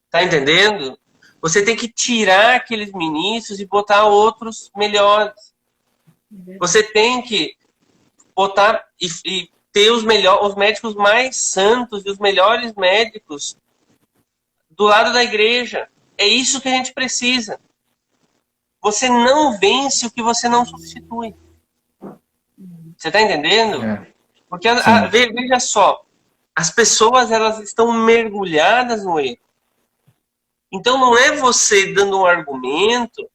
Tá entendendo? Você tem que tirar aqueles ministros e botar outros melhores. Você tem que botar e ter os médicos mais santos e os melhores médicos do lado da igreja. É isso que a gente precisa. Você não vence o que você não substitui. Você está entendendo? Porque, veja só, as pessoas elas estão mergulhadas no erro. Então não é você dando um argumento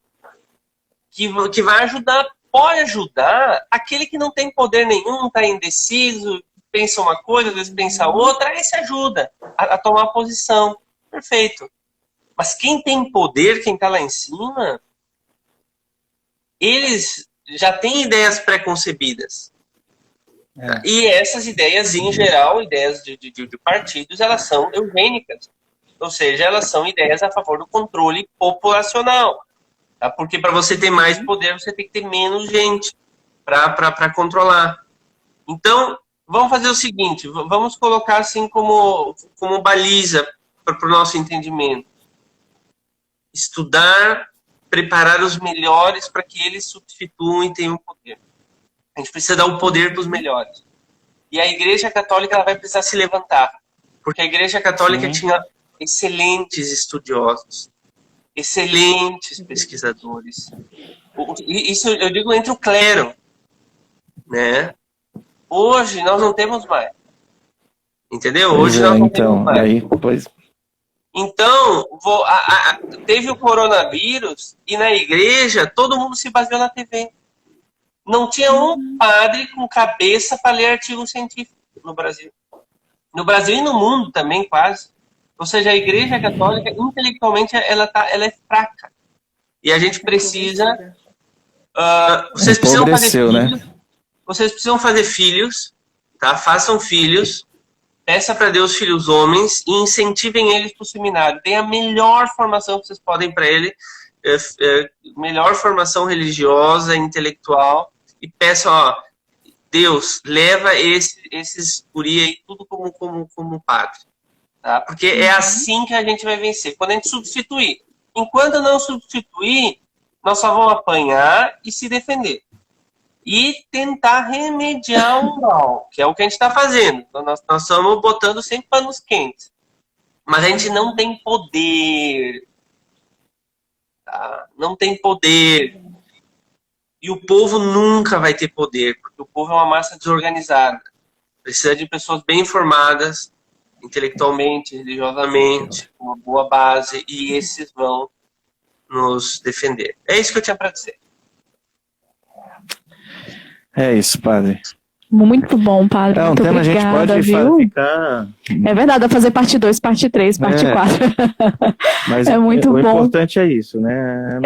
que vai ajudar, pode ajudar aquele que não tem poder nenhum, está indeciso, pensa uma coisa, às vezes pensa outra, aí se ajuda a tomar posição. Perfeito. Mas quem tem poder, quem está lá em cima, eles já têm ideias pré-concebidas. E essas ideias, em geral, ideias de partidos, elas são eugênicas. Ou seja, elas são ideias a favor do controle populacional. Tá? Porque para você ter mais poder, você tem que ter menos gente para controlar. Então, vamos fazer o seguinte, vamos colocar assim como baliza para o nosso entendimento. Estudar, preparar os melhores para que eles substituam e tenham poder. A gente precisa dar o poder para os melhores. E a Igreja Católica ela vai precisar se levantar. Porque a Igreja Católica tinha excelentes estudiosos, excelentes pesquisadores. Isso eu digo entre o clero. Né? Hoje nós não temos mais. Entendeu? Hoje nós não temos mais. Então, teve o coronavírus e na igreja todo mundo se baseou na TV. Não tinha um padre com cabeça para ler artigo científico no Brasil. No Brasil e no mundo também, quase. Ou seja, a Igreja Católica, intelectualmente, ela é fraca. E a gente precisa... vocês precisam fazer filhos. Né? Vocês precisam fazer filhos, tá? Façam filhos. Peça para Deus filhos homens e incentivem eles para o seminário. Deem a melhor formação que vocês podem para ele. Melhor formação religiosa, intelectual. E peçam, Deus, leva esses guri aí tudo como padre. Tá? Porque é assim que a gente vai vencer. Quando a gente substituir. Enquanto não substituir, nós só vamos apanhar e se defender. E tentar remediar o mal, que é o que a gente está fazendo. Então, nós estamos botando sempre panos quentes. Mas a gente não tem poder. Tá? Não tem poder. E o povo nunca vai ter poder, porque o povo é uma massa desorganizada. Precisa de pessoas bem informadas, intelectualmente, religiosamente, com uma boa base, e esses vão nos defender. É isso que eu tinha para dizer. É isso, padre. Muito bom, padre. É um Muito tema a gente obrigada, pode viu? ficar... É verdade, vai fazer parte 2, parte 3, parte 4. Mas É muito o bom. importante é isso, né?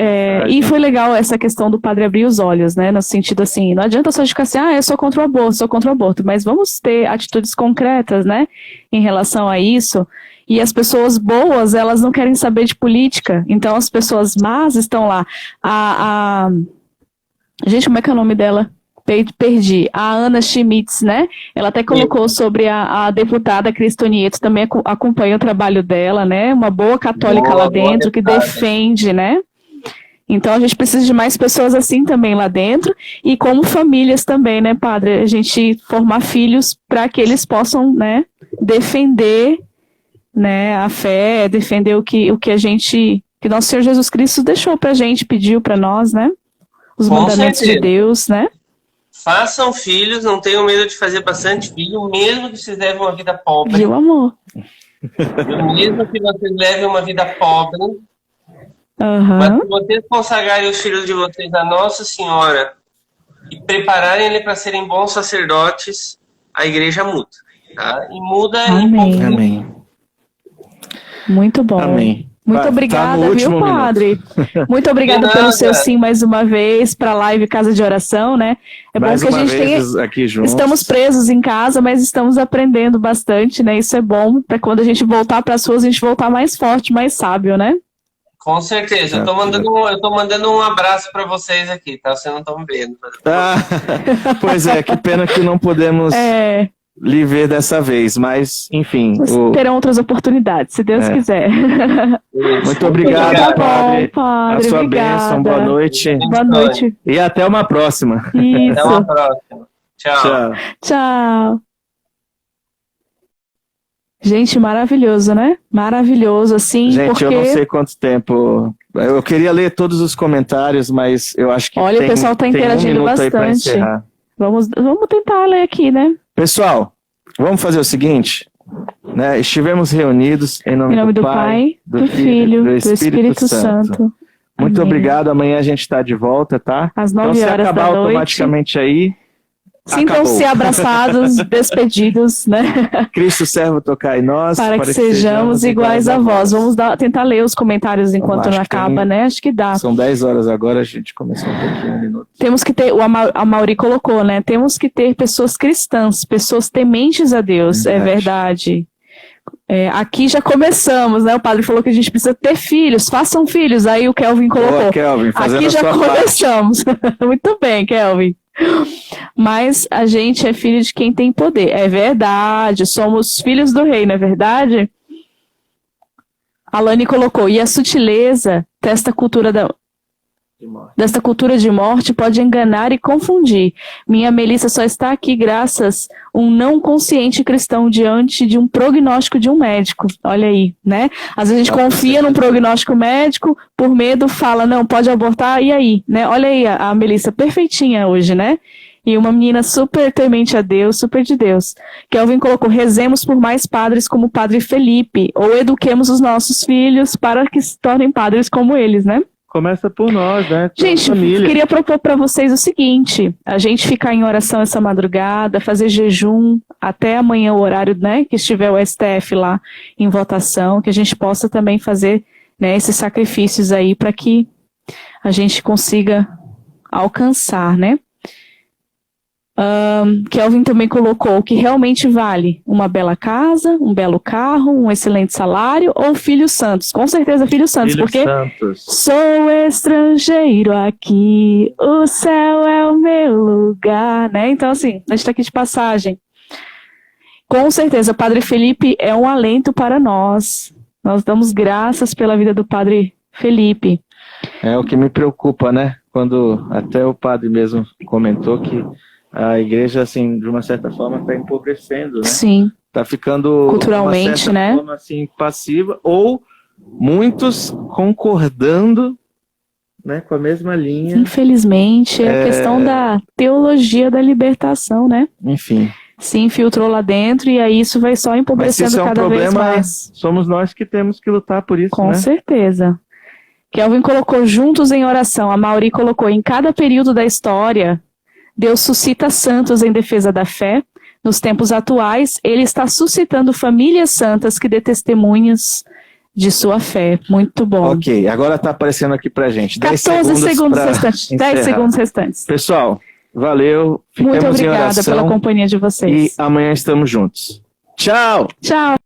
E foi legal essa questão do padre abrir os olhos, né? No sentido assim, não adianta só ficar assim, eu sou contra o aborto, mas vamos ter atitudes concretas, né? Em relação a isso. E as pessoas boas, elas não querem saber de política. Então as pessoas más estão lá. Gente, como é que é o nome dela? Perdi. A Ana Schmitz, né? Ela até colocou sobre a deputada Cristo Nieto, também acompanha o trabalho dela, né? Uma boa católica lá dentro, que defende, né? Então a gente precisa de mais pessoas assim também lá dentro, e como famílias também, né, padre? A gente formar filhos para que eles possam, né, defender, né, a fé, defender o que que nosso Senhor Jesus Cristo deixou pra gente, pediu para nós, né? Os mandamentos de Deus, né? Façam filhos, não tenham medo de fazer bastante filho, mesmo que vocês levem uma vida pobre. Viu, amor? Mesmo que vocês levem uma vida pobre, mas se vocês consagrarem os filhos de vocês a Nossa Senhora e prepararem ele para serem bons sacerdotes, a igreja muda. Tá? E muda em pouco. Amém. Muito bom. Amém. Muito obrigada, viu, padre? Muito obrigada pelo seu sim mais uma vez para a live Casa de Oração, né? É bom que a gente tenha... aqui juntos. Estamos presos em casa, mas estamos aprendendo bastante, né? Isso é bom para quando a gente voltar para as ruas, a gente voltar mais forte, mais sábio, né? Com certeza. Eu tô mandando um abraço para vocês aqui, tá? Vocês não estão vendo. Pois é, que pena que não podemos... lhe ver dessa vez, mas enfim. Terão outras oportunidades, se Deus quiser. Muito obrigado, padre. Padre. A sua Obrigada. bênção, boa noite. Boa noite. E até uma próxima. Isso. Até uma próxima. Tchau. Tchau. Gente, maravilhoso, né? Maravilhoso, assim, gente, porque... eu não sei quanto tempo... Eu queria ler todos os comentários, mas eu acho que Olha, o pessoal está interagindo bastante. Vamos tentar ler aqui, né? Pessoal, vamos fazer o seguinte, né? Estivemos reunidos em nome do Pai, do Filho, do Espírito Santo. Muito obrigado, amanhã a gente está de volta, tá? Às 9 horas da noite. Então, se acabar automaticamente aí, sintam-se abraçados, despedidos, né? Cristo servo tocar em nós. Para que sejamos iguais a vós. Vamos tentar ler os comentários enquanto não acaba, né? Acho que dá. São 10 horas agora, a gente começou um pouquinho, um minuto. Temos que ter, a Mauri colocou, né? Temos que ter pessoas cristãs, pessoas tementes a Deus, é verdade. Aqui já começamos, né? O padre falou que a gente precisa ter filhos, façam filhos. Aí o Kelvin colocou. Boa, Kelvin, fazendo aqui já a sua começamos. Muito bem, Kelvin. Mas a gente é filho de quem tem poder. É verdade, somos filhos do rei, não é verdade? A Lani colocou, e a sutileza desta cultura de morte pode enganar e confundir. Minha Melissa só está aqui graças a um não consciente cristão diante de um prognóstico de um médico. Olha aí, né? Às vezes a gente confia num prognóstico médico, por medo fala, não, pode abortar, e aí? Né? Olha aí a Melissa, perfeitinha hoje, né? E uma menina super temente a Deus, super de Deus. Kelvin colocou, rezemos por mais padres como o padre Felipe, ou eduquemos os nossos filhos para que se tornem padres como eles, né? Começa por nós, né? Gente, queria propor para vocês o seguinte, a gente ficar em oração essa madrugada, fazer jejum até amanhã o horário, né, que estiver o STF lá em votação, que a gente possa também fazer, né, esses sacrifícios aí para que a gente consiga alcançar, né? Kelvin também colocou que realmente vale uma bela casa, um belo carro, um excelente salário ou filhos santos. Com certeza filhos santos, porque sou estrangeiro aqui, o céu é o meu lugar, né? Então assim, a gente está aqui de passagem. Com certeza, o Padre Felipe é um alento para nós. Nós damos graças pela vida do Padre Felipe. É o que me preocupa, né? Quando até o padre mesmo comentou que a igreja, assim, de uma certa forma, está empobrecendo, né? Sim. Está ficando, culturalmente, de uma certa né? forma, assim, passiva, ou muitos concordando, né, com a mesma linha. Infelizmente, é a questão da teologia da libertação, né? Enfim. Se infiltrou lá dentro e aí isso vai só empobrecendo cada vez mais. Somos nós que temos que lutar por isso, com né? certeza. Kelvin colocou juntos em oração. A Mauri colocou em cada período da história... Deus suscita santos em defesa da fé. Nos tempos atuais, ele está suscitando famílias santas que dê testemunhas de sua fé. Muito bom. Ok, agora está aparecendo aqui pra gente. 14 segundos restantes. 10 segundos restantes. Pessoal, valeu. Ficamos Muito em obrigada oração pela companhia de vocês. e amanhã estamos juntos. Tchau! Tchau!